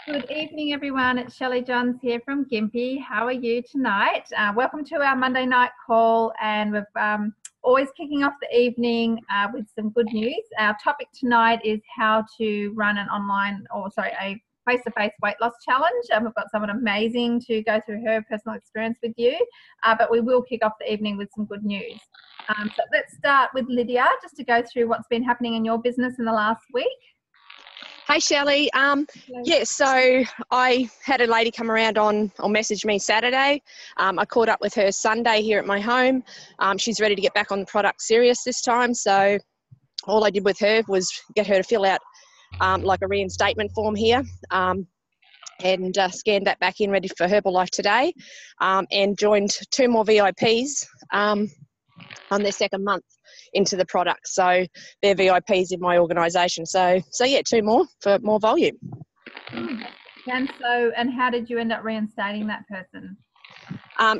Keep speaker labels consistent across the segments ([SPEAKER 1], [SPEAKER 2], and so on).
[SPEAKER 1] Good evening, everyone. It's Shelley Johns here from Gympie. How are you tonight? Welcome to our Monday night call, and we're always kicking off the evening with some good news. Our topic tonight is how to run an a face-to-face weight loss challenge. We've got someone amazing to go through her personal experience with you, but we will kick off the evening with some good news. So let's start with Lydia, just to go through what's been happening in your business in the last week.
[SPEAKER 2] Hey Shelley, so I had a lady come around or message me Saturday. I caught up with her Sunday here at my home. She's ready to get back on the product serious this time, so all I did with her was get her to fill out like a reinstatement form here and scanned that back in ready for Herbalife today, and joined 2 more VIPs on their second month into the product. So they're VIPs in my organisation. So yeah, 2 more for more volume.
[SPEAKER 1] And how did you end up reinstating that person?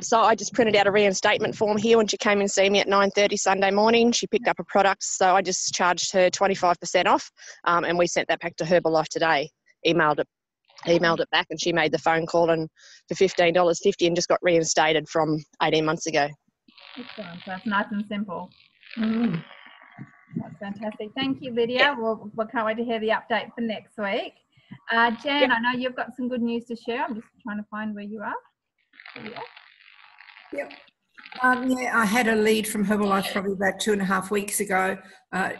[SPEAKER 2] So I just printed out a reinstatement form here when she came and see me at 9:30 Sunday morning. She picked up a product, so I just charged her 25% off, and we sent that back to Herbalife today. Emailed it back, and she made the phone call and for $15.50 and just got reinstated from 18 months ago.
[SPEAKER 1] Excellent. So that's nice and simple. That's fantastic. Thank you, Lydia. We can't wait to hear the update for next week. Jen, I know you've got some good news to share. I'm just trying to find where you are.
[SPEAKER 3] Yep. I had a lead from Herbalife probably about 2.5 weeks ago.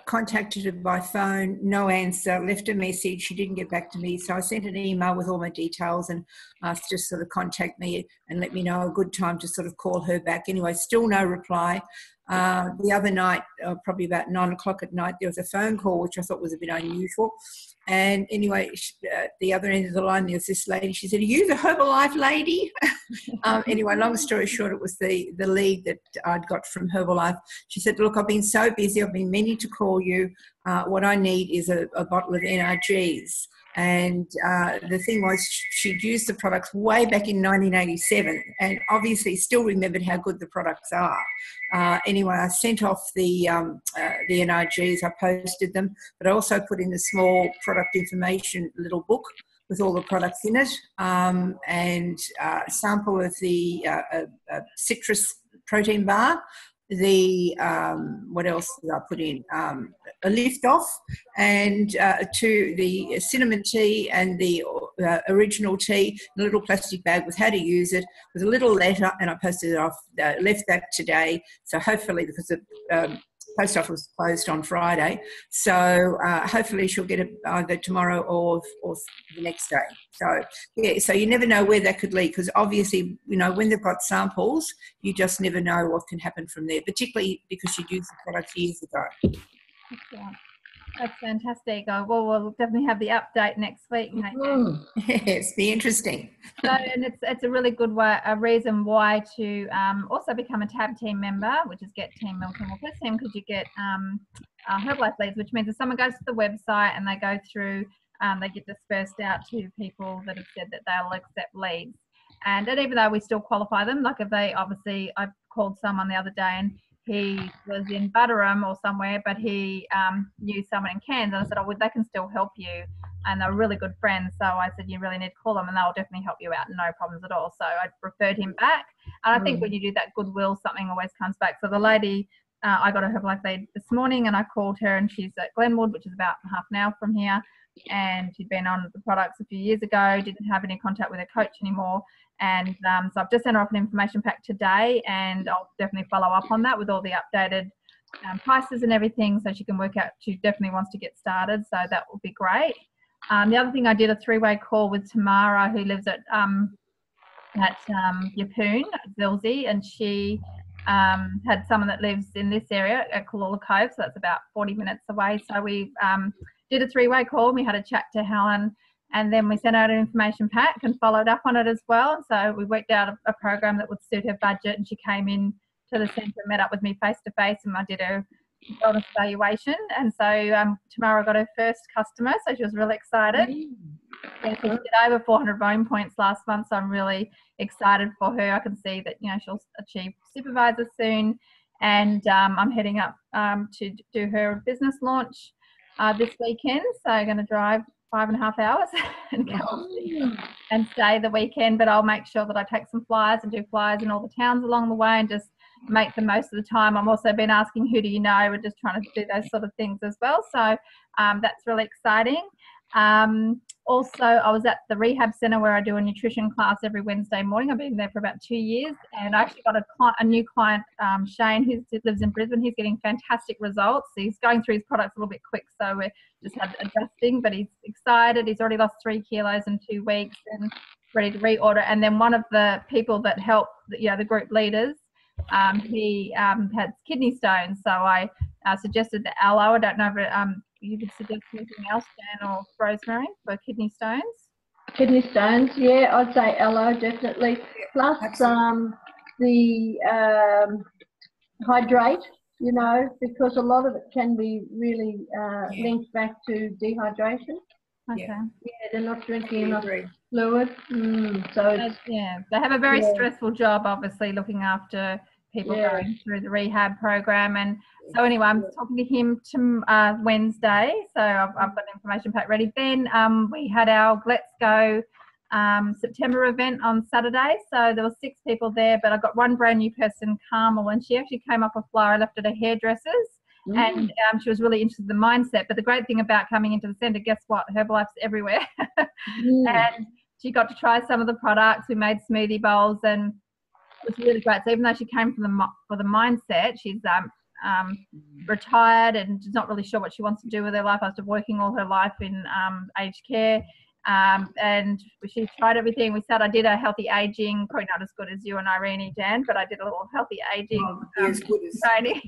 [SPEAKER 3] Contacted her by phone, no answer, left a message. She didn't get back to me. So I sent an email with all my details and asked her to sort of contact me and let me know a good time to sort of call her back. Anyway, still no reply. The other night, probably about 9 o'clock at night, there was a phone call, which I thought was a bit unusual. And anyway, at the other end of the line, there was this lady. She said, "Are you the Herbalife lady?" Anyway, long story short, it was the lead that I'd got from Herbalife. She said, "Look, I've been so busy. I've been meaning to call you. What I need is a bottle of NRGs." And the thing was, she'd used the products way back in 1987 and obviously still remembered how good the products are. Anyway, I sent off the NRGs, I posted them, but I also put in a small product information little book with all the products in it, and a sample of the citrus protein bar, what else did I put in? A lift off, and to the cinnamon tea and the original tea in a little plastic bag with how to use it, with a little letter, and I posted it off, left that today. So hopefully, because the post office was closed on Friday, so hopefully she'll get it either tomorrow or the next day. So yeah, so you never know where that could lead, because obviously, when they've got samples, you just never know what can happen from there, particularly because you used the product years ago.
[SPEAKER 1] Yeah. That's fantastic. Well, we'll definitely have the update next week.
[SPEAKER 3] Yes, be interesting.
[SPEAKER 1] So, and it's a really good a reason why to also become a TAB team member, which is Get Team Milton or First Team, because you get Herbalife leads, which means if someone goes to the website and they go through, they get dispersed out to people that have said that they'll accept leads. And even though we still qualify them, like if I called someone the other day and he was in Butterham or somewhere, but he knew someone in Cairns, and I said, they can still help you, and they're really good friends. So I said, you really need to call them, and they'll definitely help you out, no problems at all. So I referred him back, and I think when you do that goodwill, something always comes back. So the lady, I got a Herbalife lead this morning, and I called her, and she's at Glenwood, which is about half an hour from here, and she'd been on the products a few years ago, didn't have any contact with her coach anymore. And so I've just sent her off an information pack today, and I'll definitely follow up on that with all the updated prices and everything, so she can work out. She definitely wants to get started, so that will be great. The other thing, I did a 3-way call with Tamara, who lives at Yeppoon, Zilsey, and she had someone that lives in this area at Kalula Cove, so that's about 40 minutes away. So we did a 3-way call. We had a chat to Helen, and then we sent out an information pack and followed up on it as well. So we worked out a program that would suit her budget, and she came in to the centre, met up with me face to face, and I did her wellness evaluation. And so Tamara got her first customer, so she was really excited. Yeah, so she did over 400 volume points last month, so I'm really excited for her. I can see that she'll achieve supervisor soon, and I'm heading up to do her business launch this weekend. So I'm going to drive 5.5 hours and go and stay the weekend. But I'll make sure that I take some flyers and do flyers in all the towns along the way and just make the most of the time. I'm also been asking who do you know. We're just trying to do those sort of things as well. So that's really exciting. Also, I was at the rehab centre where I do a nutrition class every Wednesday morning. I've been there for about 2 years, and I actually got a new client, Shane, who lives in Brisbane. He's getting fantastic results. He's going through his products a little bit quick, so we're just adjusting, but he's excited. He's already lost 3 kilos in 2 weeks and ready to reorder. And then one of the people that help, the group leaders, he had kidney stones, so I suggested the aloe. I don't know if you could suggest anything else, Jan or Rosemary, for kidney stones?
[SPEAKER 4] Kidney stones, yeah, I'd say aloe, definitely. Plus the hydrate, because a lot of it can be really linked back to dehydration.
[SPEAKER 1] Okay.
[SPEAKER 4] Yeah, they're not drinking enough fluid.
[SPEAKER 1] They have a very stressful job, obviously, looking after people going through the rehab program. And so anyway, I'm talking to him Wednesday, so I've got the information pack ready. Then we had our Let's Go September event on Saturday, so there were 6 people there, but I got one brand new person, Carmel, and she actually came off a flyer I left at her hairdresser's. And she was really interested in the mindset. But the great thing about coming into the centre, guess what? Herbalife's everywhere. And she got to try some of the products. We made smoothie bowls, and it was really great. So even though she came for the mindset, she's retired and she's not really sure what she wants to do with her life after working all her life in aged care. And she tried everything. I did a healthy aging, probably not as good as you and Irene, Jan, but I did a little healthy aging training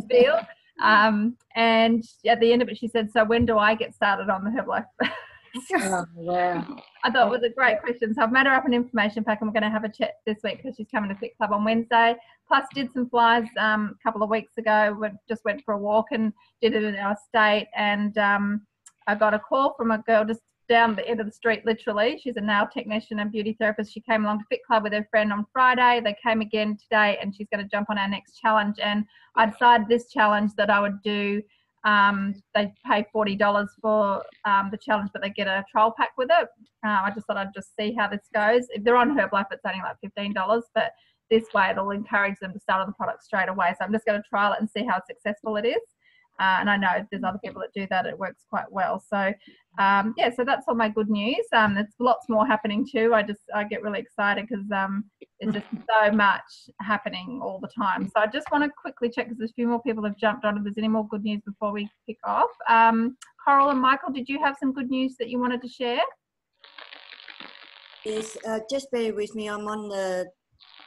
[SPEAKER 1] spiel. And at the end of it, she said, "So when do I get started on the Herbalife?"
[SPEAKER 4] Oh, wow.
[SPEAKER 1] I thought it was a great question. So I've made her up an information pack, and we're going to have a chat this week because she's coming to Fit Club on Wednesday. Plus did some flyers a couple of weeks ago. We just went for a walk and did it in our estate. And I got a call from a girl just down the end of the street, literally. She's a nail technician and beauty therapist. She came along to Fit Club with her friend on Friday. They came again today, and she's going to jump on our next challenge. And I decided this challenge that I would do. They pay $40 for the challenge, but they get a trial pack with it. I just thought I'd just see how this goes. If they're on Herbalife, it's only like $15, but this way it'll encourage them to start on the product straight away. So I'm just going to trial it and see how successful it is. And I know there's other people that do that. It works quite well. So, so that's all my good news. There's lots more happening too. I get really excited because there's just so much happening all the time. So I just want to quickly check because there's a few more people have jumped on if there's any more good news before we kick off. Coral and Michael, did you have some good news that you wanted to share?
[SPEAKER 5] Yes, just bear with me. I'm on the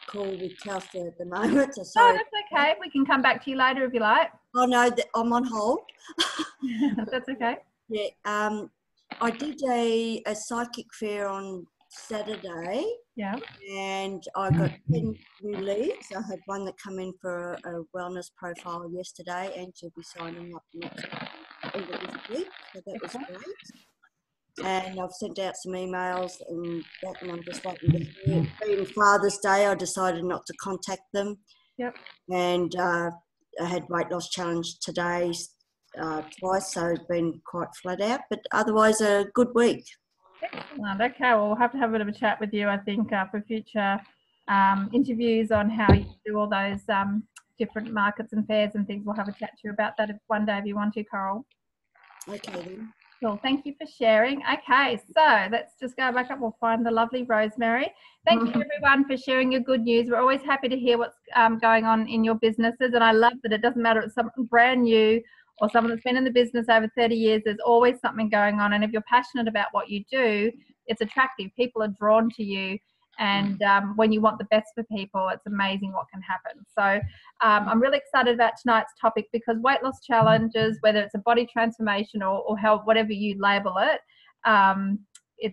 [SPEAKER 5] call with Telstra at the moment. So
[SPEAKER 1] Oh,
[SPEAKER 5] sorry.
[SPEAKER 1] that's okay. We can come back to you later if you like.
[SPEAKER 5] Oh no, I'm on hold.
[SPEAKER 1] That's okay.
[SPEAKER 5] Yeah, I did a psychic fair on Saturday.
[SPEAKER 1] Yeah.
[SPEAKER 5] And I got 10 new leads. I had one that come in for a wellness profile yesterday, and she'll be signing up next end of this week. So that was great. And I've sent out some emails and that, and I'm just waiting to hear. Being Father's Day, I decided not to contact them.
[SPEAKER 1] Yep. And
[SPEAKER 5] I had weight loss challenge today twice, so it's been quite flat out. But otherwise, a good week.
[SPEAKER 1] Excellent. Okay, well, we'll have to have a bit of a chat with you, I think, for future interviews on how you do all those different markets and fairs and things. We'll have a chat to you about that one day if you want to, Coral.
[SPEAKER 5] Okay, then.
[SPEAKER 1] Cool. Thank you for sharing. Okay, so let's just go back up. We'll find the lovely Rosemary. Thank you, everyone, for sharing your good news. We're always happy to hear what's going on in your businesses, and I love that it doesn't matter if it's something brand new or someone that's been in the business over 30 years, there's always something going on. And if you're passionate about what you do, it's attractive. People are drawn to you. And when you want the best for people, it's amazing what can happen. So I'm really excited about tonight's topic because weight loss challenges, whether it's a body transformation or health, whatever you label it,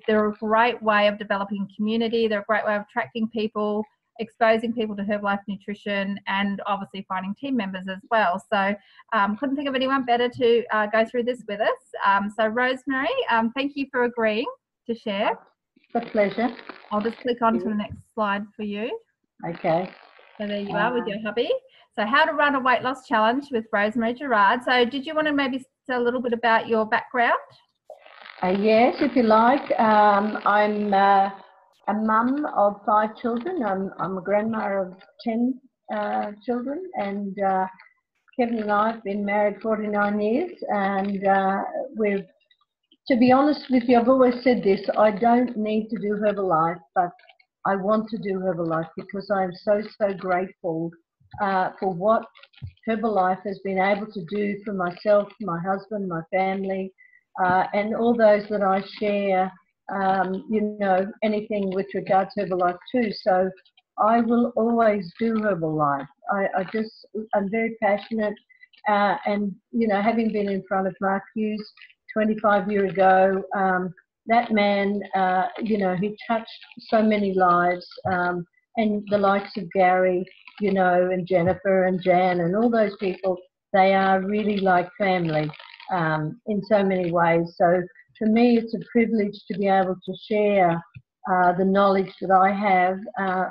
[SPEAKER 1] they're a great way of developing community. They're a great way of attracting people, exposing people to Herbalife nutrition, and obviously finding team members as well. So couldn't think of anyone better to go through this with us. So Rosemary, thank you for agreeing to share.
[SPEAKER 4] It's a pleasure.
[SPEAKER 1] I'll just click on to the next slide for you.
[SPEAKER 4] Okay.
[SPEAKER 1] So there you are with your hubby. So how to run a weight loss challenge with Rosemary Gerard. So did you want to maybe say a little bit about your background?
[SPEAKER 4] Yes, if you like. I'm a mum of 5 children. I'm a grandma of 10 children, and Kevin and I have been married 49 years, and we've, to be honest with you, I've always said this, I don't need to do Herbalife, but I want to do Herbalife because I'm so, so grateful for what Herbalife has been able to do for myself, my husband, my family, and all those that I share, you know, anything with regard to Herbalife too. So I will always do Herbalife. I'm very passionate, and, you know, having been in front of Mark Hughes 25 years ago, that man, you know, he touched so many lives, and the likes of Gary, you know, and Jennifer and Jan and all those people, they are really like family in so many ways. So for me, it's a privilege to be able to share the knowledge that I have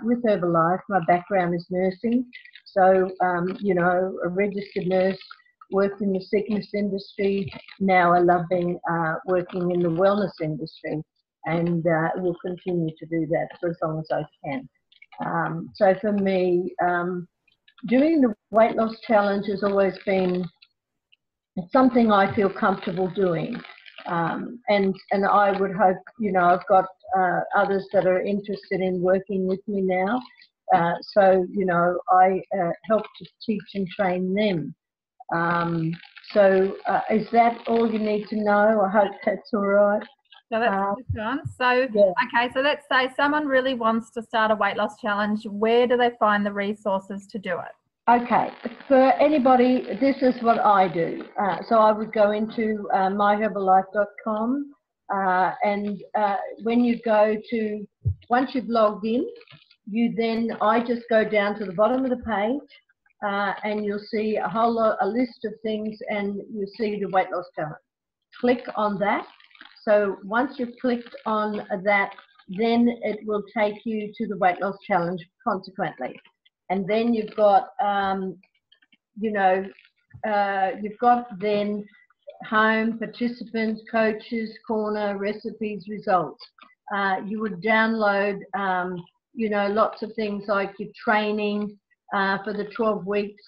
[SPEAKER 4] with Herbalife. My background is nursing, so, you know, a registered nurse, worked in the sickness industry. Now I love being working in the wellness industry, and will continue to do that for as long as I can. So for me, doing the weight loss challenge has always been something I feel comfortable doing. And I would hope, you know, I've got others that are interested in working with me now. So, you know, I help to teach and train them. So is that all you need to know? I hope that's all right.
[SPEAKER 1] So that's good, John. So,
[SPEAKER 4] Yeah.
[SPEAKER 1] okay, so let's say someone really wants to start a weight loss challenge. Where do they find the resources to do it?
[SPEAKER 4] Okay, for anybody, this is what I do. So I would go into myherbalife.com, and when you go to, once you've logged in, I just go down to the bottom of the page, and you'll see a list of things, and you'll see the weight loss challenge. Click on that. So once you've clicked on that, then it will take you to the weight loss challenge consequently. And then you've got, you know, you've got then home, participants, coaches, corner, recipes, results. You would download, you know, lots of things like your training for the 12 weeks,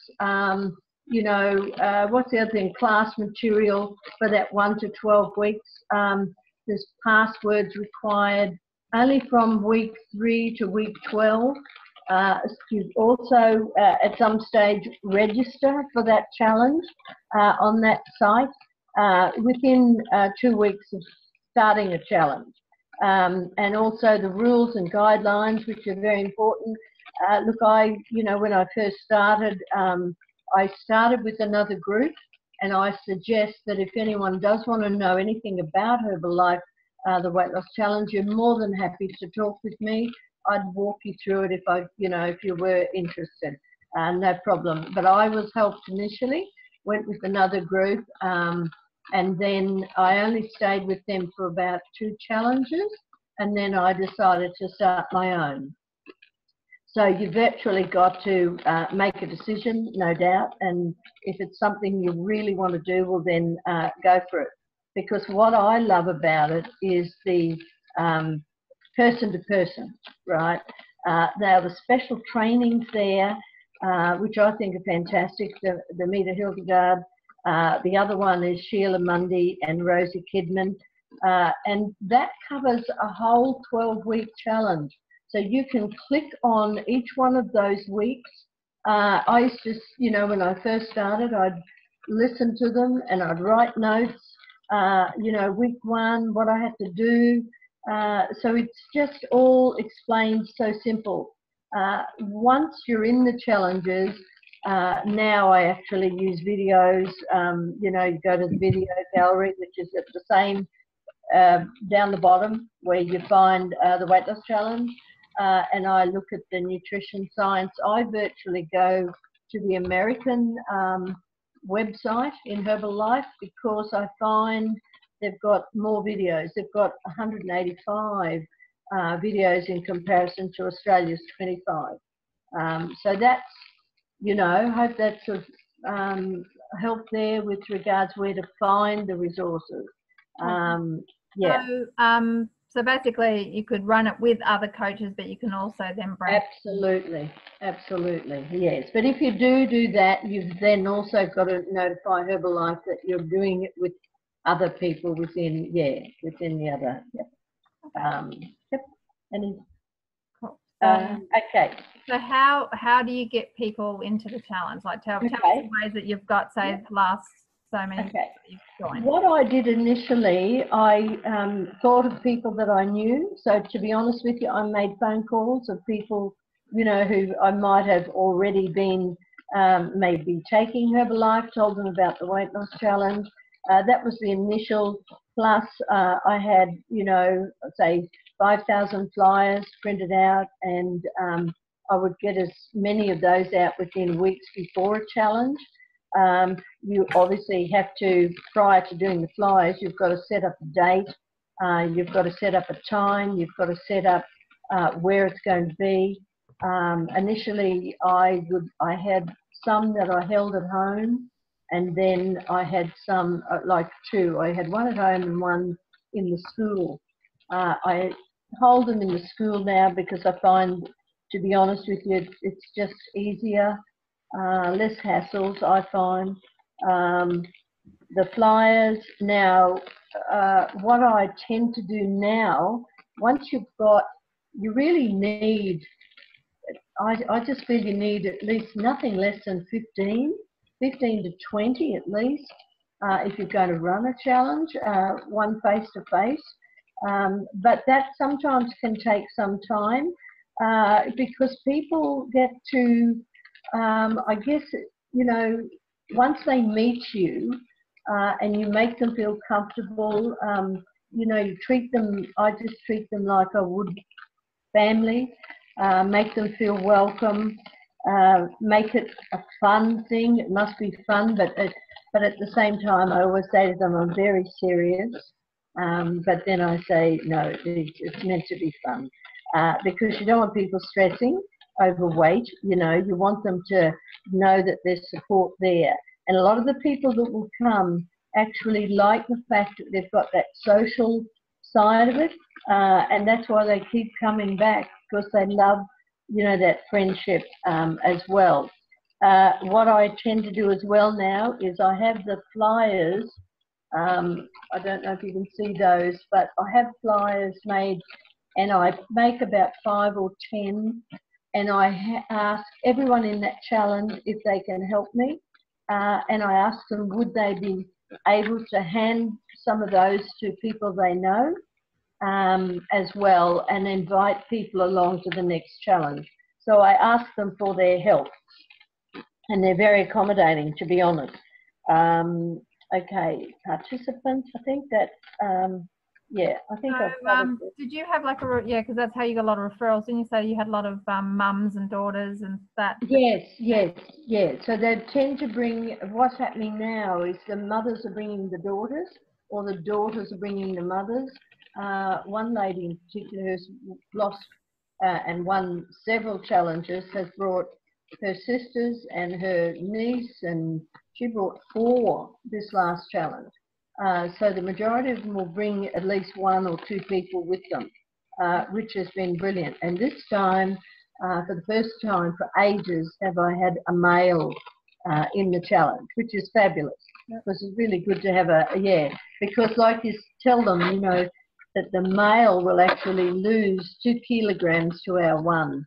[SPEAKER 4] you know, what's the other thing? Class material for that 1 to 12 weeks. There's passwords required only from week 3 to week 12. You also, at some stage, register for that challenge on that site within 2 weeks of starting a challenge. And also the rules and guidelines, which are very important. Look, you know, when I first started, I started with another group, and I suggest that if anyone does want to know anything about Herbalife, the Weight Loss Challenge, you're more than happy to talk with me. I'd walk you through it if you were interested, no problem. But I was helped initially, went with another group, and then I only stayed with them for about 2 challenges, and then I decided to start my own. So you virtually got to make a decision, no doubt, and if it's something you really want to do, well then go for it. Because what I love about it is the person to person, right? Now the special trainings there, which I think are fantastic, the Mita Hildegard, the other one is Sheila Mundy and Rosie Kidman, and that covers a whole 12-week challenge. So you can click on each one of those weeks. I used to, you know, when I first started, I'd listen to them and I'd write notes, you know, week 1, what I had to do. So it's just all explained so simple. Once you're in the challenges, now I actually use videos. You know, you go to the video gallery, which is at the same, down the bottom where you find the Weight Loss Challenge. And I look at the nutrition science. I virtually go to the American website in Herbalife because I find they've got more videos. They've got 185 videos in comparison to Australia's 25. So that's, you know, hope that's of help there with regards where to find the resources. Yeah.
[SPEAKER 1] So basically, you could run it with other coaches, but you can also then branch.
[SPEAKER 4] Absolutely, absolutely, yes. But if you do that, you've then also got to notify Herbalife that you're doing it with other people within the other. Yep. Yep. Any,
[SPEAKER 1] Cool.
[SPEAKER 4] okay.
[SPEAKER 1] So how do you get people into the challenge? Like tell me some ways that you've got, say, the last so many
[SPEAKER 4] Okay.
[SPEAKER 1] you've joined.
[SPEAKER 4] What I did initially, I thought of people that I knew. So to be honest with you, I made phone calls of people, you know, who I might have already been maybe taking Herbalife, told them about the weight loss challenge. That was the initial. Plus, I had, you know, say 5,000 flyers printed out, and I would get as many of those out within weeks before a challenge. You obviously have to, prior to doing the flyers, you've got to set up a date, you've got to set up a time, you've got to set up where it's going to be. Initially, I had some that I held at home, and then I had some, like two. I had one at home and one in the school. I hold them in the school now because I find, to be honest with you, it's just easier. Less hassles, I find. The flyers now, what I tend to do now, once you've got, you really need, I just feel you need at least nothing less than 15 to 20 at least, if you're going to run a challenge, one face-to-face. But that sometimes can take some time because people get to, I guess, you know, once they meet you and you make them feel comfortable, you know, you treat them, I just treat them like I would family, make them feel welcome, make it a fun thing. It must be fun, but at the same time, I always say to them, I'm very serious. But then I say, no, it's meant to be fun because you don't want people stressing overweight. You know, you want them to know that there's support there. And a lot of the people that will come actually like the fact that they've got that social side of it. And that's why they keep coming back, because they love, you know, that friendship as well. What I tend to do as well now is I have the flyers. I don't know if you can see those, but I have flyers made, and I make about 5 or 10, and I ask everyone in that challenge if they can help me, and I ask them would they be able to hand some of those to people they know as well, and invite people along to the next challenge. So I ask them for their help, and they're very accommodating, to be honest. Okay, participants, I think that, yeah, I think
[SPEAKER 1] so,
[SPEAKER 4] I've covered it.
[SPEAKER 1] did you have like because that's how you got a lot of referrals, didn't you say you had a lot of mums and daughters and that?
[SPEAKER 4] Yes. So they tend to bring, what's happening now is the mothers are bringing the daughters, or the daughters are bringing the mothers. One lady in particular who's lost and won several challenges has brought her sisters and her niece, and she brought 4 this last challenge. So the majority of them will bring at least 1 or 2 people with them, which has been brilliant. And this time, for the first time for ages, have I had a male in the challenge, which is fabulous. Because it's really good to have because like you tell them, you know, that the male will actually lose 2 kilograms to our 1.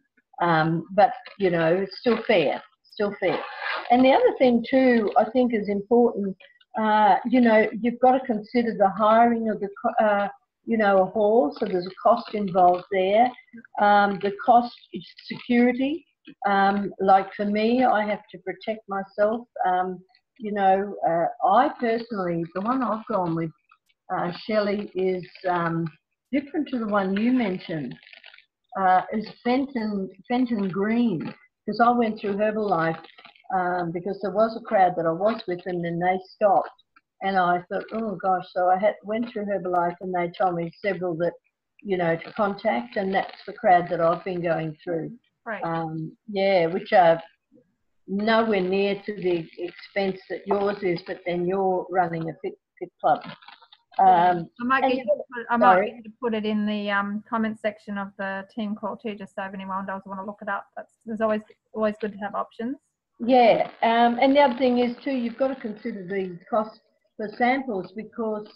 [SPEAKER 4] But, you know, it's still fair. And the other thing too, I think is important, you know, you've got to consider the hiring of the, you know, a hall, so there's a cost involved there. The cost is security. Like for me, I have to protect myself. You know, I personally, the one I've gone with, Shelley, is different to the one you mentioned. Is Fenton Green, because I went through Herbalife because there was a crowd that I was with, and then they stopped, and I thought, oh gosh, so I went through Herbalife, and they told me several that, you know, to contact, and that's the crowd that I've been going through.
[SPEAKER 1] Right.
[SPEAKER 4] Yeah, which are nowhere near to the expense that yours is, but then you're running a fit club.
[SPEAKER 1] I might
[SPEAKER 4] and
[SPEAKER 1] get you to put, I might get you to put it in the comment section of the team call too, just so if anyone does want to look it up. There's always good to have options.
[SPEAKER 4] Yeah, and the other thing is too, you've got to consider the cost for samples because,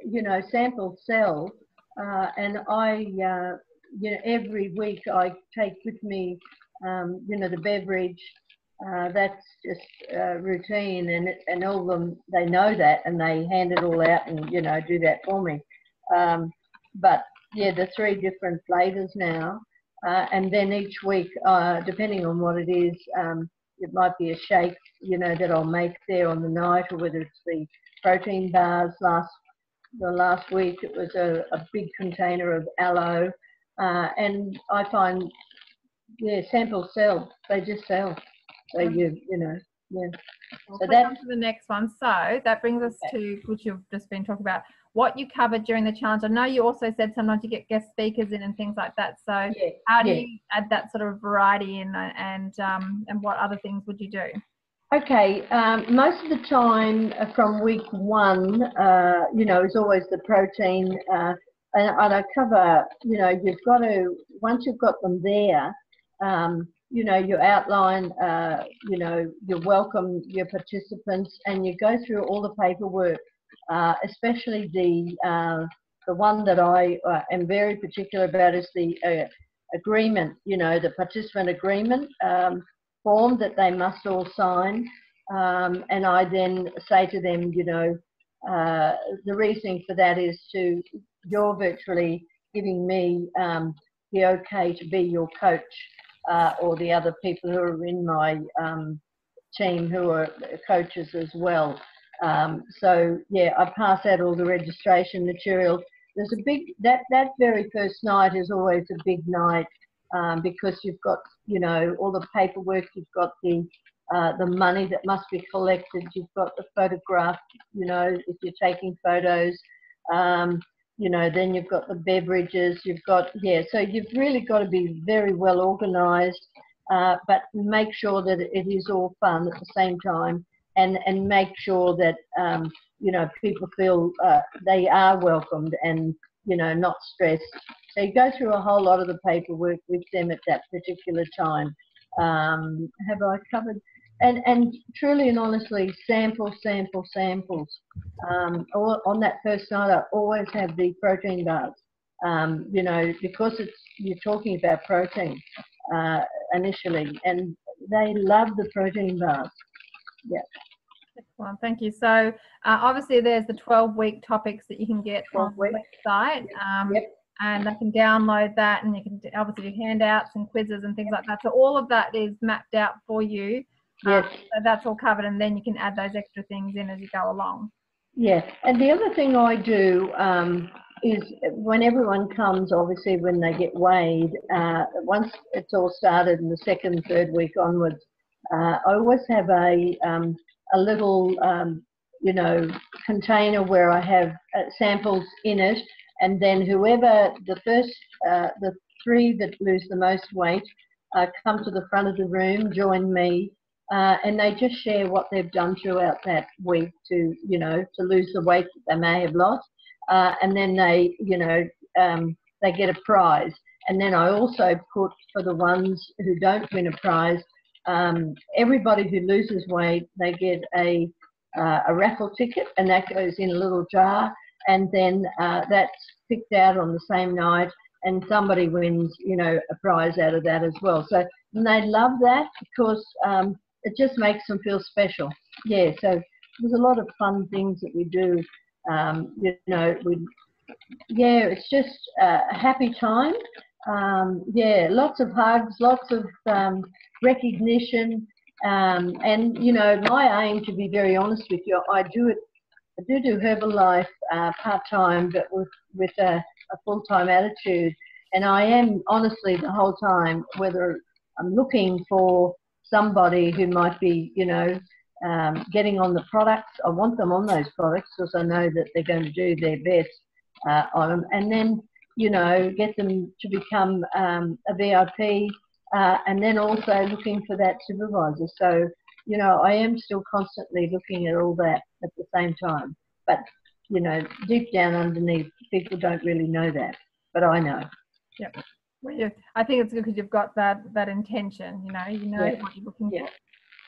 [SPEAKER 4] you know, samples sell, and you know, every week I take with me, you know, the beverage. That's just routine, and all of them, they know that, and they hand it all out and, you know, do that for me. But yeah, the 3 different flavors now. And then each week, depending on what it is, it might be a shake, you know, that I'll make there on the night, or whether it's the protein bars. The last week it was a big container of aloe, and I find, yeah, samples sell. They just sell. So you know, yeah.
[SPEAKER 1] So that's on to the next one. So that brings us to, which you've just been talking about, what you covered during the challenge. I know you also said sometimes you get guest speakers in and things like that. So how do you add that sort of variety in, and what other things would you do?
[SPEAKER 4] Okay, most of the time from week 1, you know, is always the protein, and I cover, you know, you've got to, once you've got them there, you know, you outline, you know, you welcome your participants, and you go through all the paperwork, especially the one that I am very particular about is the agreement, you know, the participant agreement form that they must all sign. And I then say to them, you know, the reasoning for that is you're virtually giving me the okay to be your coach, or the other people who are in my team who are coaches as well. So yeah, I pass out all the registration material. There's a big, that very first night is always a big night, because you've got, you know, all the paperwork, you've got the money that must be collected, you've got the photograph, you know, if you're taking photos, you know, then you've got the beverages, you've got, yeah, so you've really got to be very well organised, but make sure that it is all fun at the same time, and make sure that, you know, people feel they are welcomed and, you know, not stressed. So you go through a whole lot of the paperwork with them at that particular time. Have I covered? And truly and honestly, samples. On that first night, I always have the protein bars, you know, because you're talking about protein initially, and they love the protein bars. Yeah.
[SPEAKER 1] Excellent, thank you. So obviously there's the 12-week topics that you can get on the website. And they can download that, and you can obviously do handouts and quizzes and things like that. So all of that is mapped out for you.
[SPEAKER 4] Yes.
[SPEAKER 1] So that's all covered, and then you can add those extra things in as you go along.
[SPEAKER 4] Yeah, and the other thing I do is when everyone comes, obviously when they get weighed, once it's all started in the 2nd, 3rd week onwards, I always have a little, you know, container where I have samples in it, and then whoever the 3 that lose the most weight come to the front of the room, join me, and they just share what they've done throughout that week to, you know, to lose the weight that they may have lost, and then they, you know, they get a prize. And then I also put, for the ones who don't win a prize, everybody who loses weight, they get a raffle ticket, and that goes in a little jar, and then that's picked out on the same night, and somebody wins, you know, a prize out of that as well. So, and they love that because it just makes them feel special. Yeah, so there's a lot of fun things that we do. You know, yeah, it's just a happy time. Yeah, lots of hugs, lots of recognition, and you know, my aim, to be very honest with you, I do Herbalife part-time, but with a full-time attitude, and I am honestly the whole time, whether I'm looking for somebody who might be, you know, getting on the products, I want them on those products because I know that they're going to do their best on them, and then, you know, get them to become a VIP, and then also looking for that supervisor. So, you know, I am still constantly looking at all that at the same time. But you know, deep down underneath, people don't really know that, but I know.
[SPEAKER 1] Yep. Well, yeah, I think it's good because you've got that intention. You know
[SPEAKER 4] Yeah.
[SPEAKER 1] what you're looking
[SPEAKER 4] Yeah.
[SPEAKER 1] for.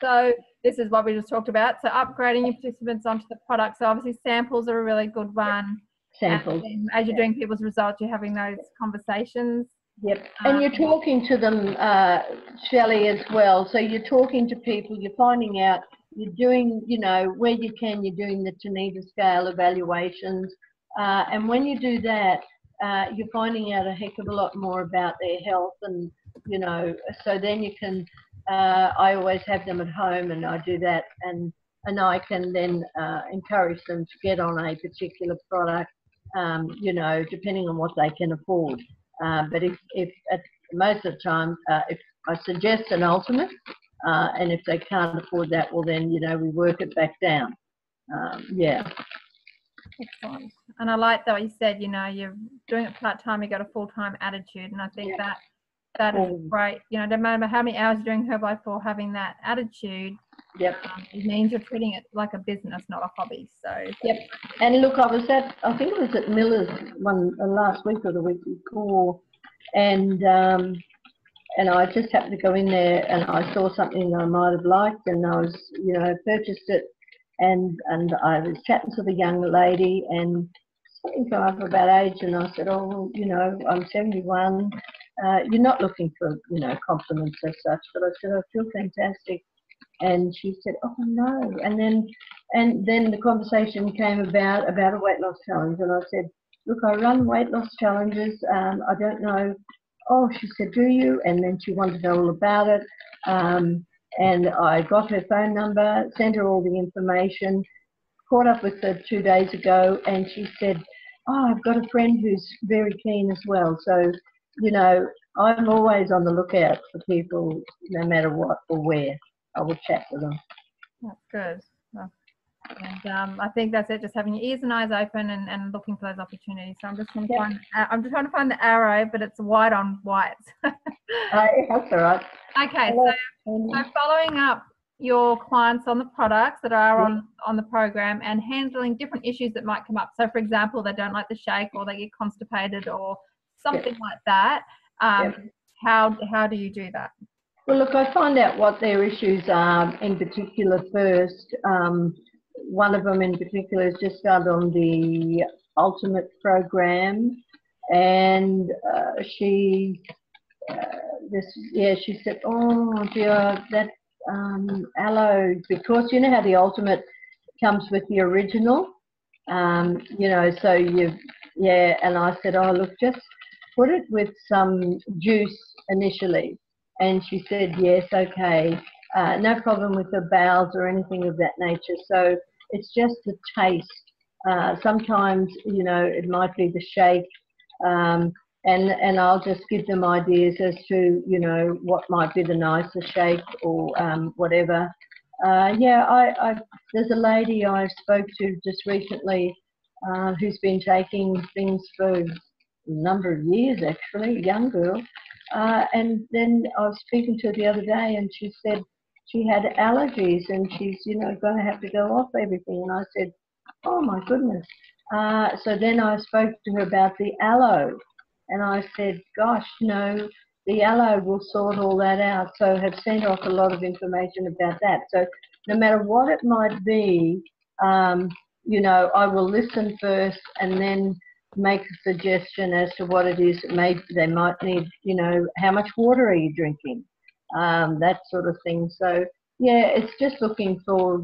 [SPEAKER 1] So this is what we just talked about. So upgrading your participants onto the product. So obviously samples are a really good one.
[SPEAKER 4] Samples.
[SPEAKER 1] And then as you're doing people's results, you're having those conversations.
[SPEAKER 4] Yep. And you're talking to them, Shelley, as well. So you're talking to people, you're finding out, you're doing, you know, where you can, you're doing the Tanita scale evaluations. And when you do that, you're finding out a heck of a lot more about their health. And, you know, so then you can, I always have them at home and I do that. And I can then encourage them to get on a particular product, you know, depending on what they can afford. But if at most of the time, if I suggest an ultimate, and if they can't afford that, well then, you know, we work it back down. Yeah.
[SPEAKER 1] Excellent. And I like that what you said, you know, you're doing it part-time, you've got a full-time attitude. And I think that is great. You know, no matter how many hours you're doing Herbalife for, having that attitude,
[SPEAKER 4] Yep.
[SPEAKER 1] It means you're treating it like a business, not a hobby. So
[SPEAKER 4] yep. And look, I think it was at Miller's one last week or the week before, and I just happened to go in there and I saw something I might have liked, and I was, you know, purchased it, and I was chatting to the young lady, and something came up about age, and I said, oh, well, you know, I'm 71. You're not looking for, you know, compliments as such, but I said, I feel fantastic. And she said, oh no. And then the conversation came about a weight loss challenge. And I said, look, I run weight loss challenges. I don't know. Oh, she said, do you? And then she wanted to know all about it. And I got her phone number, sent her all the information, caught up with her 2 days ago. And she said, oh, I've got a friend who's very keen as well. So, you know, I'm always on the lookout for people, no matter what or where. I will chat with them.
[SPEAKER 1] That's good. Well, and I think that's it. Just having your ears and eyes open and looking for those opportunities. So I'm just trying to find. I'm just trying to find the arrow, but it's white on white.
[SPEAKER 4] That's all right.
[SPEAKER 1] Okay, so following up your clients on the products that are on the program and handling different issues that might come up. So, for example, they don't like the shake, or they get constipated, or something like that. How do you do that?
[SPEAKER 4] Well, look, I find out what their issues are in particular first. One of them in particular has just started on the Ultimate program, and she said, oh dear, that aloe, because you know how the Ultimate comes with the original, you know, so and I said, oh look, just put it with some juice initially. And she said, yes, okay, no problem with the bowels or anything of that nature. So it's just the taste. Sometimes, you know, it might be the shake, and I'll just give them ideas as to, you know, what might be the nicer shake or whatever. There's a lady I spoke to just recently who's been taking things for a number of years, actually, a young girl. And then I was speaking to her the other day, and she said she had allergies and she's, you know, going to have to go off everything. And I said, oh my goodness. So then I spoke to her about the aloe, and I said, gosh, you know, the aloe will sort all that out. So have sent off a lot of information about that. So no matter what it might be, you know, I will listen first and then make a suggestion as to what it is that they might need, you know, how much water are you drinking, that sort of thing. So yeah, it's just looking for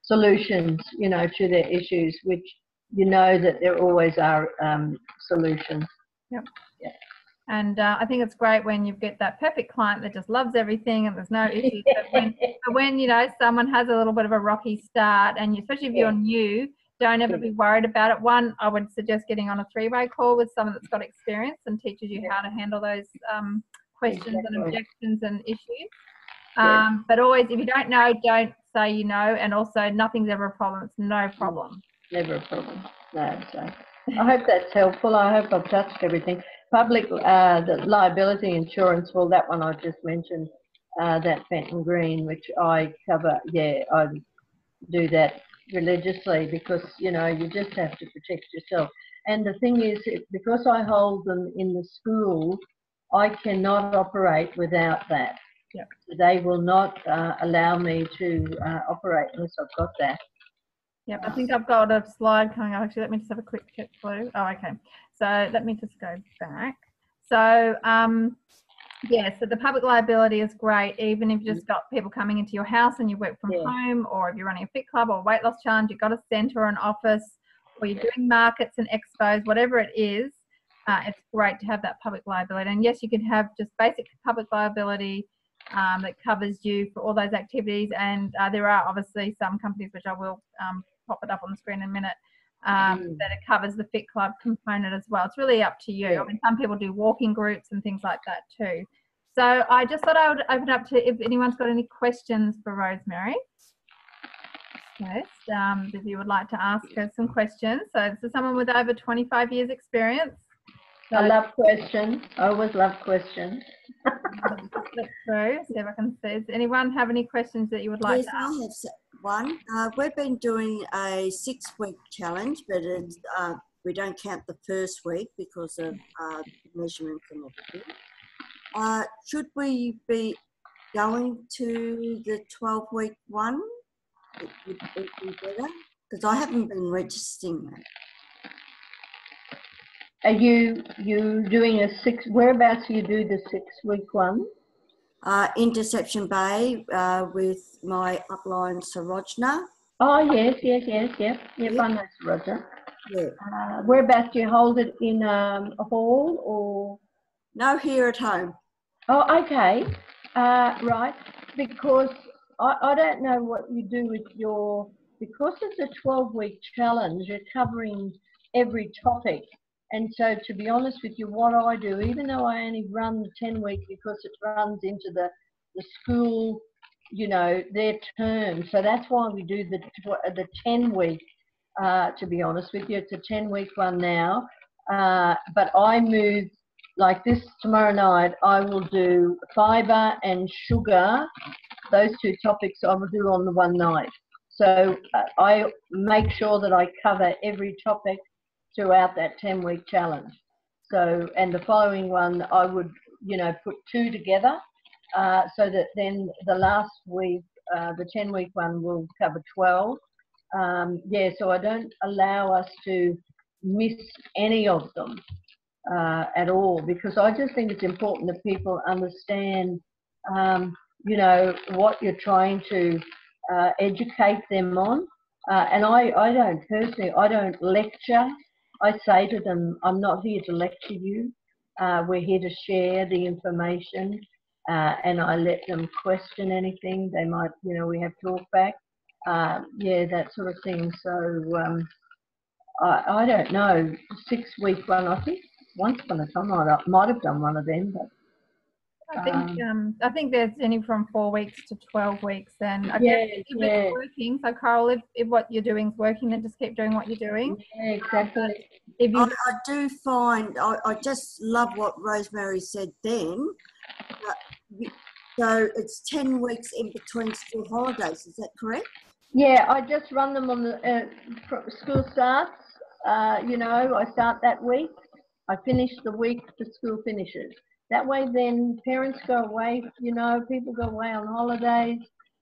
[SPEAKER 4] solutions, you know, to their issues, which you know that there always are solutions.
[SPEAKER 1] Yep. Yeah. And I think it's great when you get that perfect client that just loves everything and there's no issues. But when you know, someone has a little bit of a rocky start, and especially if you're new, don't ever be worried about it. One, I would suggest getting on a three-way call with someone that's got experience and teaches you how to handle those questions and objections and issues. But always, if you don't know, don't say you know, and also nothing's ever a problem. It's no problem.
[SPEAKER 4] Never a problem. No, so I hope that's helpful. I hope I've touched everything. Public, the liability insurance, well, that one I just mentioned, that Fenton Green, which I cover, I do that religiously, because, you know, you just have to protect yourself. And the thing is, because I hold them in the school, I cannot operate without that.
[SPEAKER 1] Yep.
[SPEAKER 4] They will not allow me to operate unless I've got that.
[SPEAKER 1] Yep, I think I've got a slide coming up. Actually, let me just have a quick check for you. Oh, okay. So let me just go back. So, yeah, so the public liability is great, even if you've just got people coming into your house and you work from home, or if you're running a fit club or weight loss challenge, you've got a centre or an office, or you're doing markets and expos, whatever it is, it's great to have that public liability. And yes, you can have just basic public liability that covers you for all those activities. And there are obviously some companies, which I will pop it up on the screen in a minute, that it covers the fit club component as well. It's really up to you. I mean, some people do walking groups and things like that too. So I just thought I would open up to if anyone's got any questions for Rosemary. Yes, if you would like to ask her some questions. So this is someone with over 25 years experience. So
[SPEAKER 4] I love questions. I always love questions.
[SPEAKER 1] Look through, see if I can see. Does anyone have any questions that you would like
[SPEAKER 5] Yes,
[SPEAKER 1] to ask?
[SPEAKER 5] I have one. We've been doing a 6-week challenge, but it's, we don't count the first week because of measurements and everything. Should we be going to the 12-week one? Would it be better? Because I haven't been registering that.
[SPEAKER 4] Are you doing whereabouts you do the 6-week one?
[SPEAKER 5] Interception Bay with my upline Sarojna.
[SPEAKER 4] Oh, yes. Yep, I know Roger.
[SPEAKER 5] Yeah.
[SPEAKER 4] Whereabouts do you hold it, in a hall or?
[SPEAKER 5] No, here at home.
[SPEAKER 4] Oh, okay. Right. Because I don't know what you do with because it's a 12-week challenge, you're covering every topic. And so, to be honest with you, what I do, even though I only run the 10-week because it runs into the school, you know, their term. So that's why we do the 10-week, to be honest with you. It's a 10-week one now. But I move, like this tomorrow night, I will do fibre and sugar. Those two topics I will do on the one night. So I make sure that I cover every topic throughout that 10-week challenge. So, and the following one, I would, you know, put 2 together so that then the last week, the 10-week one will cover 12. Yeah, so I don't allow us to miss any of them at all, because I just think it's important that people understand, you know, what you're trying to educate them on. And I don't personally, I don't lecture. I say to them, I'm not here to lecture you. We're here to share the information, and I let them question anything. They might, you know, we have talk back. Yeah, that sort of thing. So I don't know, 6-week one, I think once upon a time I might have done one of them, but
[SPEAKER 1] I think there's any from 4 weeks to 12 weeks. And I
[SPEAKER 4] yeah,
[SPEAKER 1] guess if it's working, so Carol, if what you're doing is working, then just keep doing what you're doing.
[SPEAKER 4] Yeah, exactly.
[SPEAKER 1] If you,
[SPEAKER 5] I do find, I just love what Rosemary said then. So it's 10 weeks in between school holidays, is that correct?
[SPEAKER 4] Yeah, I just run them on the school starts. You know, I start that week. I finish the week the school finishes. That way then parents go away, you know, people go away on holidays,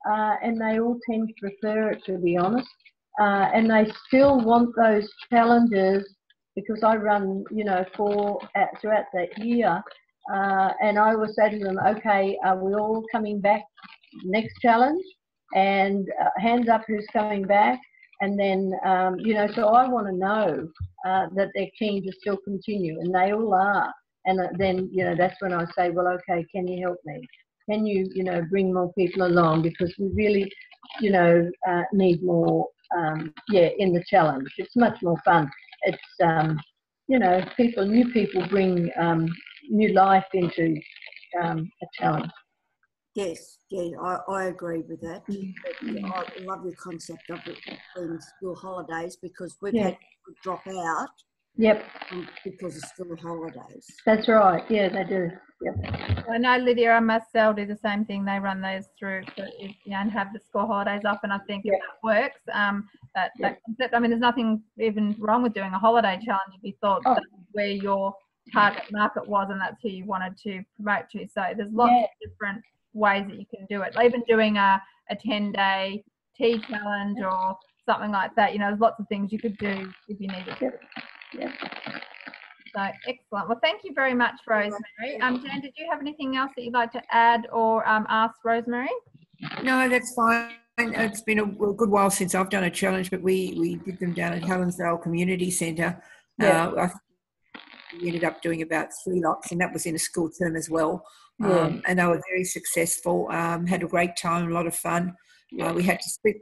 [SPEAKER 4] and they all tend to prefer it, to be honest. And they still want those challenges, because I run, you know, 4 throughout that year. And I always say to them, okay, are we all coming back next challenge? And hands up who's coming back. And then, you know, so I want to know that they're keen to still continue, and they all are. And then, you know, that's when I say, well, okay, can you help me? Can you, you know, bring more people along? Because we really, you know, need more, yeah, in the challenge. It's much more fun. It's, you know, new people bring new life into a challenge.
[SPEAKER 5] Yes, yeah, I agree with that. I love the concept of it being school holidays, because we've had people drop out
[SPEAKER 4] Yep,
[SPEAKER 5] because of school holidays.
[SPEAKER 4] that's right. Yeah, they do. Yep.
[SPEAKER 1] I know Lydia and Marcel do the same thing. They run those through and have the school holidays off. And I think if that works, that concept. I mean, there's nothing even wrong with doing a holiday challenge if you thought that's where your target market was and that's who you wanted to promote to. So there's lots of different ways that you can do it. Even doing a 10-day tea challenge or something like that. There's lots of things you could do if you needed to.
[SPEAKER 4] Yep.
[SPEAKER 1] So excellent. Well, thank you very much, Rosemary. Jan, did you have anything else that you'd like to add or ask Rosemary?
[SPEAKER 3] No, that's fine. It's been a good while since I've done a challenge, but we did them down at Helensdale Community Centre. I think we ended up doing about 3 lots, and that was in a school term as well. And they were very successful. Had a great time, a lot of fun. We had to split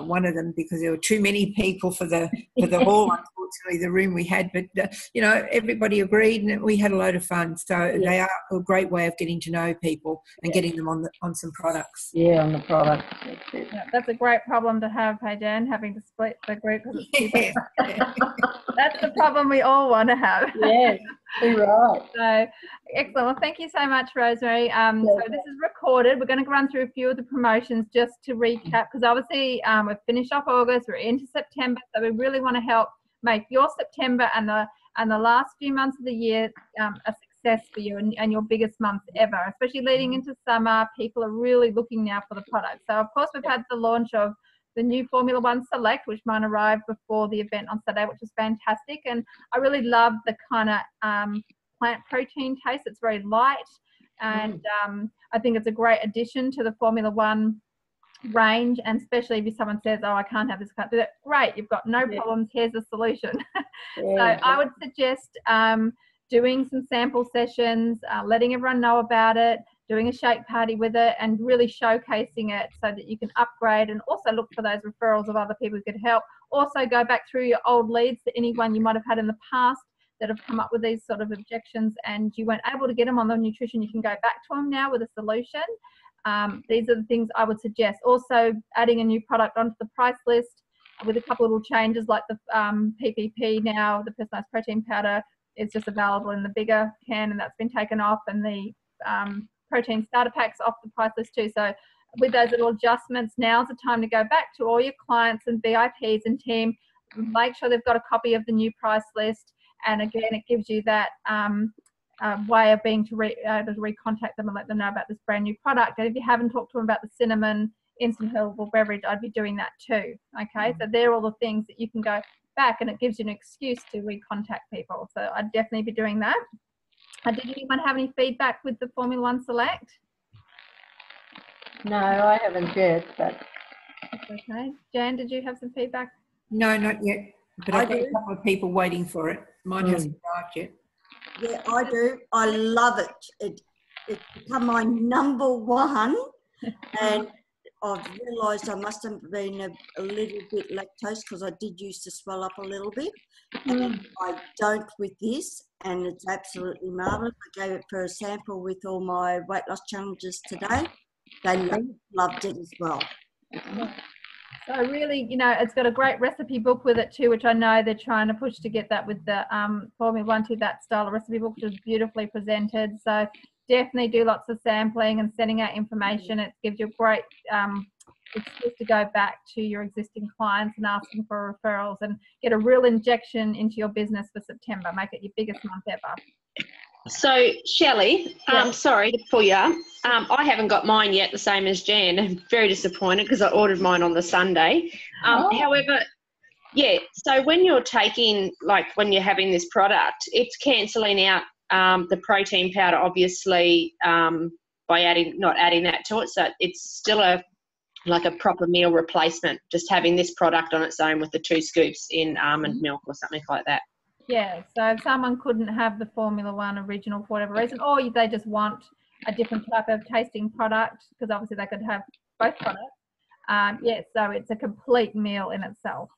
[SPEAKER 3] one of them because there were too many people for the hall, unfortunately, the room we had. But, everybody agreed and we had a load of fun. So they are a great way of getting to know people and getting them on some products.
[SPEAKER 4] Yeah, on the products.
[SPEAKER 1] That's a great problem to have, hey, Jan, having to split the group. That's the problem we all want to have.
[SPEAKER 4] Yes, you're right.
[SPEAKER 1] So, excellent. Well, thank you so much, Rosemary. So this is recorded. We're going to run through a few of the promotions just to recap, because obviously we've finished off August, we're into September, so we really want to help make your September and the last few months of the year a success for you and your biggest months ever, especially leading into summer. People are really looking now for the product. So of course we've had the launch of the new Formula One Select, which mine arrived before the event on Saturday, which was fantastic. And I really love the kind of plant protein taste. It's very light. And I think it's a great addition to the Formula One range. And especially if someone says, oh, I can't have this, can't do that. Great, you've got no problems. Here's the solution. So I would suggest doing some sample sessions, letting everyone know about it, doing a shake party with it, and really showcasing it so that you can upgrade and also look for those referrals of other people who could help. Also go back through your old leads to anyone you might have had in the past that have come up with these sort of objections and you weren't able to get them on the nutrition. You can go back to them now with a solution. These are the things I would suggest. Also adding a new product onto the price list with a couple of little changes, like the PPP now, the personalized protein powder is just available in the bigger can, and that's been taken off, and the protein starter packs off the price list too. So with those little adjustments, now's the time to go back to all your clients and VIPs and team, make sure they've got a copy of the new price list. And again, it gives you that way of being to recontact them and let them know about this brand new product. And if you haven't talked to them about the cinnamon instant herbal beverage, I'd be doing that too. Okay, so they're all the things that you can go back, and it gives you an excuse to recontact people. So I'd definitely be doing that. Did anyone have any feedback with the Formula One Select?
[SPEAKER 4] No, I haven't yet, but
[SPEAKER 1] okay. Jan, did you have some feedback?
[SPEAKER 3] No, not yet. But I've got a couple of people waiting for it. Mine hasn't arrived yet.
[SPEAKER 5] Yeah, I do. I love it. It's become my number one, and I've realised I must have been a little bit lactose because I did used to swell up a little bit. And I don't with this, and it's absolutely marvellous. I gave it for a sample with all my weight loss challenges today. They loved it as well.
[SPEAKER 1] So really, it's got a great recipe book with it too, which I know they're trying to push to get that with the Formula One to that style of recipe book, which is beautifully presented. So definitely do lots of sampling and sending out information. It gives you a great excuse to go back to your existing clients and ask them for referrals and get a real injection into your business for September. Make it your biggest month ever.
[SPEAKER 2] So, Shelley, sorry to pull you. I haven't got mine yet, the same as Jan. I'm very disappointed because I ordered mine on the Sunday. However, so when you're taking, when you're having this product, it's cancelling out the protein powder, obviously, by not adding that to it. So it's still a proper meal replacement, just having this product on its own with the 2 scoops in almond milk or something like that.
[SPEAKER 1] Yeah, so if someone couldn't have the Formula One original for whatever reason, or they just want a different type of tasting product, because obviously they could have both products. So it's a complete meal in itself.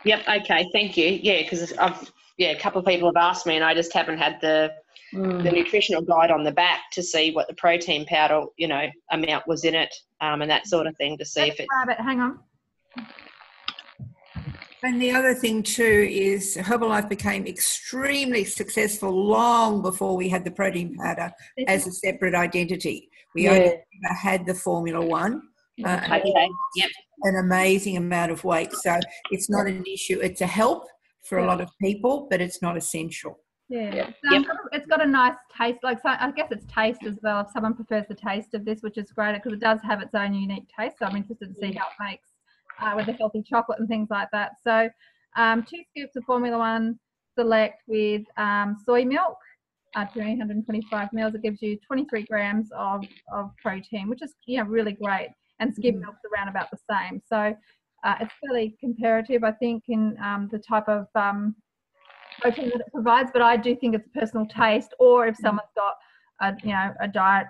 [SPEAKER 2] Yep, okay, thank you. Yeah, because a couple of people have asked me and I just haven't had the nutritional guide on the back to see what the protein powder, amount was in it and that sort of thing to see if it...
[SPEAKER 1] Grab it, hang on.
[SPEAKER 3] And the other thing too is Herbalife became extremely successful long before we had the protein powder as a separate identity. We only ever had the Formula One.
[SPEAKER 6] Okay. Yep.
[SPEAKER 3] An amazing amount of weight. So it's not an issue. It's a help for a lot of people, but it's not essential.
[SPEAKER 1] Yeah,
[SPEAKER 6] Yep.
[SPEAKER 1] It's got a nice taste. Like, so I guess it's taste as well. If someone prefers the taste of this, which is great because it does have its own unique taste. So I'm interested to see how it makes with the healthy chocolate and things like that. So 2 scoops of Formula One Select with soy milk, 325 mils. It gives you 23 grams of protein, which is really great. And skim milk's around about the same. So it's fairly comparative, I think, in the type of protein that it provides, but I do think it's personal taste, or if someone's got a diet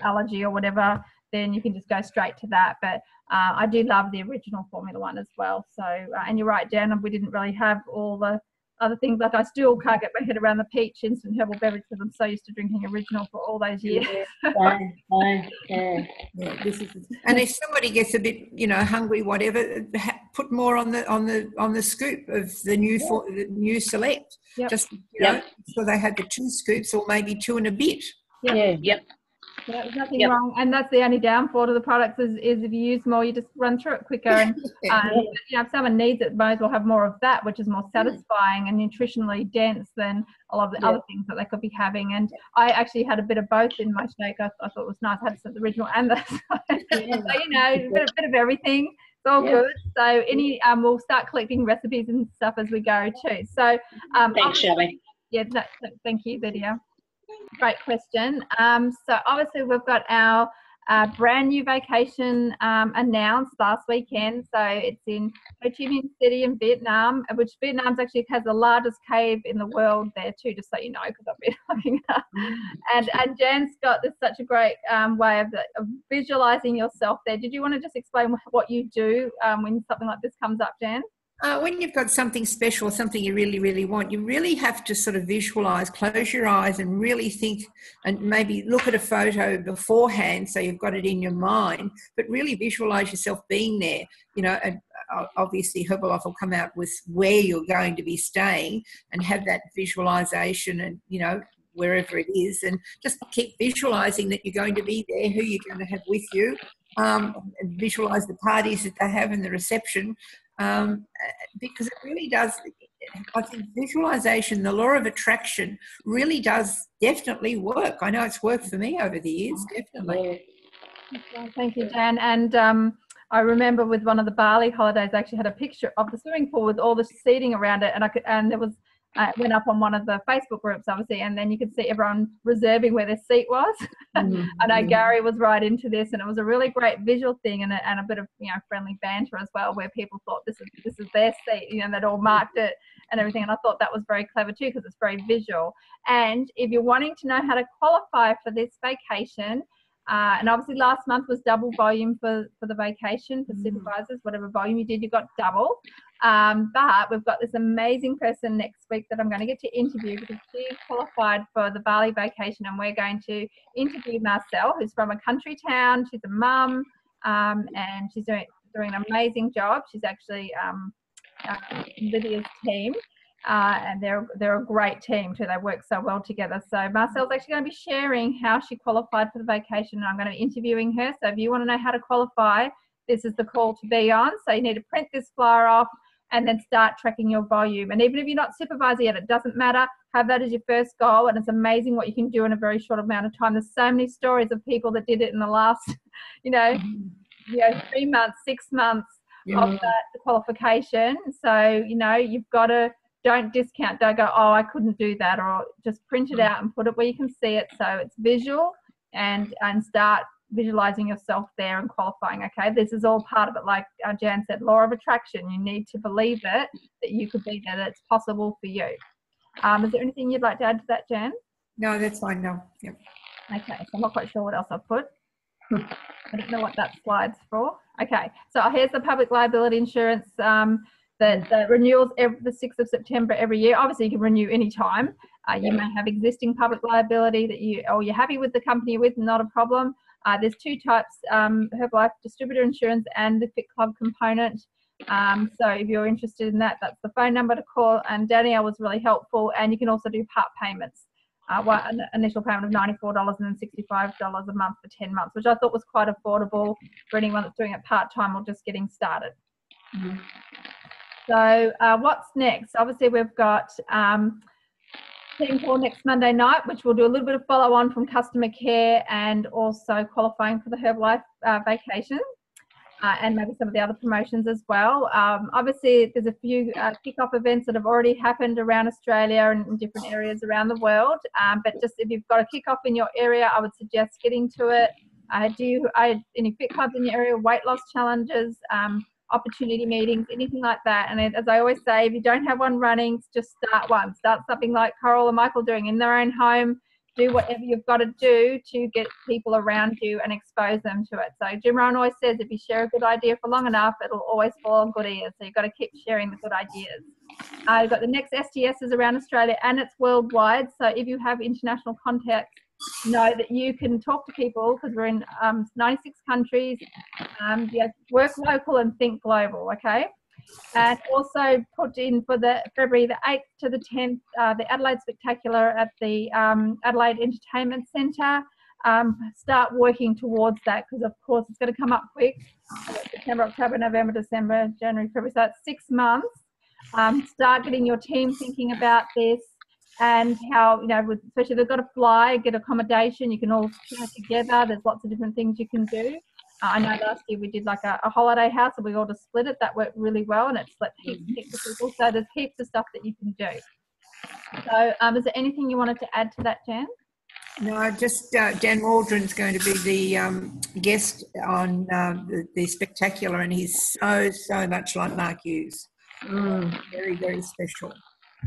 [SPEAKER 1] allergy or whatever, then you can just go straight to that. But I do love the original Formula One as well. So and you're right, Jan, we didn't really have all the other things. Like, I still can't get my head around the peach instant herbal beverage because I'm so used to drinking original for all those years.
[SPEAKER 3] And if somebody gets a bit hungry, whatever, put more on the scoop of the new Select.
[SPEAKER 1] Yep.
[SPEAKER 3] Just so they had the 2 scoops, or maybe 2 and a bit.
[SPEAKER 6] Yep.
[SPEAKER 1] Yeah, there's nothing wrong, and that's the only downfall to the products is if you use more, you just run through it quicker. And if someone needs it, might as well have more of that, which is more satisfying and nutritionally dense than a lot of the other things that they could be having. And I actually had a bit of both in my shake. I thought it was nice. I had the original and the so a bit of everything. It's all good. So we'll start collecting recipes and stuff as we go too. So
[SPEAKER 6] Thanks, Shelley.
[SPEAKER 1] Yeah, thank you, Lydia. Great question. So obviously we've got our brand new vacation announced last weekend. So it's in Ho Chi Minh City in Vietnam, which Vietnam actually has the largest cave in the world there too, just so you know, because I've been looking it up. And Jan's got such a great way of visualizing yourself there. Did you want to just explain what you do when something like this comes up, Jan?
[SPEAKER 3] When you've got something special, something you really, really want, you really have to sort of visualize, close your eyes and really think, and maybe look at a photo beforehand so you've got it in your mind, but really visualize yourself being there. And obviously Herbalife will come out with where you're going to be staying and have that visualization and, wherever it is, and just keep visualizing that you're going to be there, who you're going to have with you, and visualize the parties that they have and the reception. Because it really does, I think visualization, the law of attraction, really does definitely work. I know it's worked for me over the years, definitely.
[SPEAKER 1] Thank you, Jan. And I remember with one of the Bali holidays, I actually had a picture of the swimming pool with all the seating around it, and there was went up on one of the Facebook groups, obviously, and then you could see everyone reserving where their seat was. I know Gary was right into this, and it was a really great visual thing, and a bit of friendly banter as well, where people thought this is their seat, they'd all marked it and everything. And I thought that was very clever too, because it's very visual. And if you're wanting to know how to qualify for this vacation, and obviously last month was double volume for the vacation for supervisors. Whatever volume you did, you got double. But we've got this amazing person next week that I'm going to get to interview, because she qualified for the Bali vacation, and we're going to interview Marcel, who's from a country town. She's a mum, and she's doing an amazing job. She's actually Lydia's team. And they're a great team too. They work so well together. So Marcel's actually going to be sharing how she qualified for the vacation, and I'm going to be interviewing her. So if you want to know how to qualify, this is the call to be on. So you need to print this flyer off and then start tracking your volume. And even if you're not supervisor yet, it doesn't matter. Have that as your first goal, and it's amazing what you can do in a very short amount of time. There's so many stories of people that did it in the last, 3 months, 6 months of that qualification. So, you've got to, don't discount, don't go, oh, I couldn't do that, or just print it out and put it where you can see it. So it's visual, and start visualizing yourself there and qualifying. Okay, this is all part of it. Like Jan said, law of attraction. You need to believe it, that you could be there, that it's possible for you. Is there anything you'd like to add to that, Jan?
[SPEAKER 3] No, that's fine. No. Yep.
[SPEAKER 1] Okay, so I'm not quite sure what else I've put. I don't know what that slide's for. Okay, so here's the public liability insurance that renewals the 6th of September every year. Obviously, you can renew any time. You may have existing public liability that you're happy with the company you're with, not a problem. There's 2 types, Herbalife distributor insurance and the Fit Club component. So if you're interested in that, that's the phone number to call. And Danielle was really helpful. And you can also do part payments. An initial payment of $94 and then $65 a month for 10 months, which I thought was quite affordable for anyone that's doing it part-time or just getting started.
[SPEAKER 4] Mm-hmm.
[SPEAKER 1] So what's next? Obviously, we've got team call next Monday night, which we'll do a little bit of follow-on from customer care and also qualifying for the Herbalife vacation. And maybe some of the other promotions as well. Obviously, there's a few kick-off events that have already happened around Australia and in different areas around the world. But just if you've got a kick-off in your area, I would suggest getting to it. Do you any fit clubs in your area, weight loss challenges, opportunity meetings, anything like that? And as I always say, if you don't have one running, just start one. Start something like Coral and Michael doing in their own home. Do whatever you've got to do to get people around you and expose them to it. So Jim Rohn always says if you share a good idea for long enough, it'll always fall on good ears. So you've got to keep sharing the good ideas. You've got the next STSs around Australia and it's worldwide. So if you have international contacts, know that you can talk to people because we're in 96 countries. Work local and think global, okay? And also put in for the February the 8th to the 10th, the Adelaide Spectacular at the Adelaide Entertainment Centre. Start working towards that because, of course, it's going to come up quick. September, October, November, December, January, February. So it's 6 months. Start getting your team thinking about this and how, especially they've got to fly, get accommodation. You can all fly together. There's lots of different things you can do. I know last year we did like a holiday house and we all just split it. That worked really well and it split heaps of people. So there's heaps of stuff that you can do. So is there anything you wanted to add to that, Jan?
[SPEAKER 3] No, just Dan Waldron's going to be the guest on the Spectacular, and he's so much like Mark Hughes. Very, very special.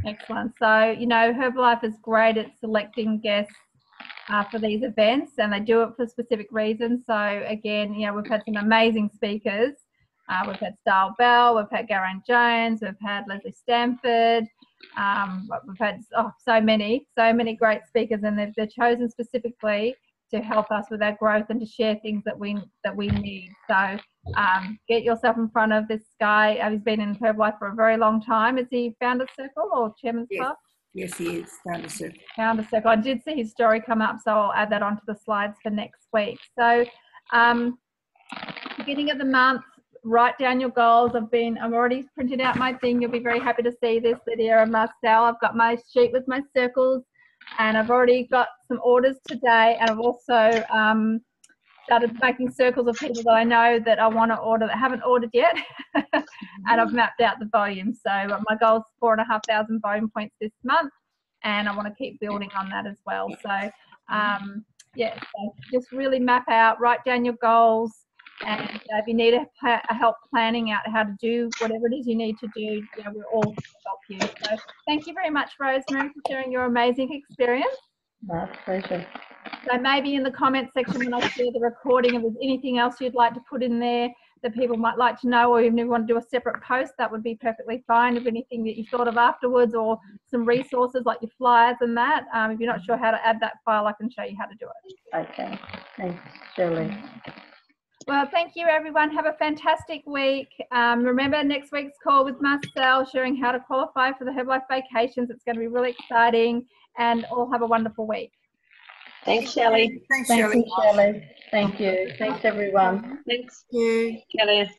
[SPEAKER 1] Excellent. So, Herbalife is great at selecting guests for these events, and they do it for specific reasons. So again, we've had some amazing speakers. We've had Style Bell, we've had Geraint Jones, we've had Leslie Stanford, we've had so many great speakers, and they're chosen specifically to help us with our growth and to share things that we need. So get yourself in front of this guy. He's been in Herbalife for a very long time. Is he Founders Circle or Chairman's Club?
[SPEAKER 3] Yes, he is. Founders Circle.
[SPEAKER 1] Founders Circle. I did see his story come up, so I'll add that onto the slides for next week. So beginning of the month, write down your goals. I've already printed out my thing. You'll be very happy to see this, Lydia and Marcel. I've got my sheet with my circles, and I've already got some orders today, and I've also started making circles of people that I know that I want to order that haven't ordered yet. And I've mapped out the volume. So my goal is 4,500 volume points this month, and I want to keep building on that as well. So so just really map out, write down your goals, and if you need help planning out how to do whatever it is you need to do, we're all to help you. So thank you very much, Rosemary, for sharing your amazing experience.
[SPEAKER 4] My pleasure.
[SPEAKER 1] So maybe in the comment section when I share the recording, if there's anything else you'd like to put in there that people might like to know, or even if you want to do a separate post, that would be perfectly fine. If anything that you thought of afterwards, or some resources like your flyers and that, if you're not sure how to add that file, I can show you how to do it.
[SPEAKER 4] Okay. Thanks, Shirley.
[SPEAKER 1] Well, thank you, everyone. Have a fantastic week. Remember next week's call with Marcel, sharing how to qualify for the Herbalife vacations. It's going to be really exciting, and all have a wonderful week.
[SPEAKER 6] Thanks, Shelley.
[SPEAKER 3] Thanks,
[SPEAKER 4] Thank
[SPEAKER 3] Shelley.
[SPEAKER 4] you, Shirley. Thank you. Thanks, everyone.
[SPEAKER 6] Thanks,
[SPEAKER 5] Thank you.
[SPEAKER 6] Shelley.